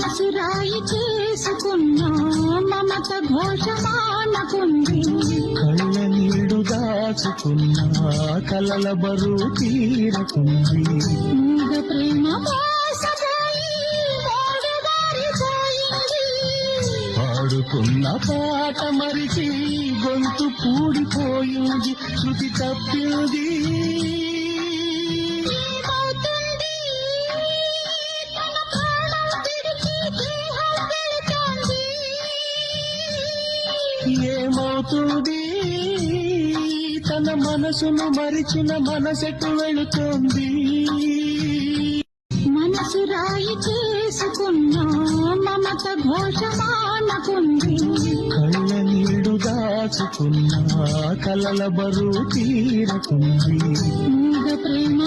మనసు రాయి చేసుకున్నా మమత ఘోషమానకుంది. కళ్ళ నీడు దాచుకున్నా కలల బరువు తీరకుంది. మూగ ప్రేమ మోసపోయి మోడగారిపోయింది. పాడుకున్న పాట మరిచి గొంతు పూడిపోయింది. శృతి తప్పింది. ఏమవుతుంది తన మనసును మరిచిన మనసెటు వెళుతుంది. మనసు రాయి చేసుకున్నా మమత ఘోషమానకుంది. కళ్ళ నీడు దాచుకున్నా కలల బరువు తీరకుంది. మూగ ప్రేమ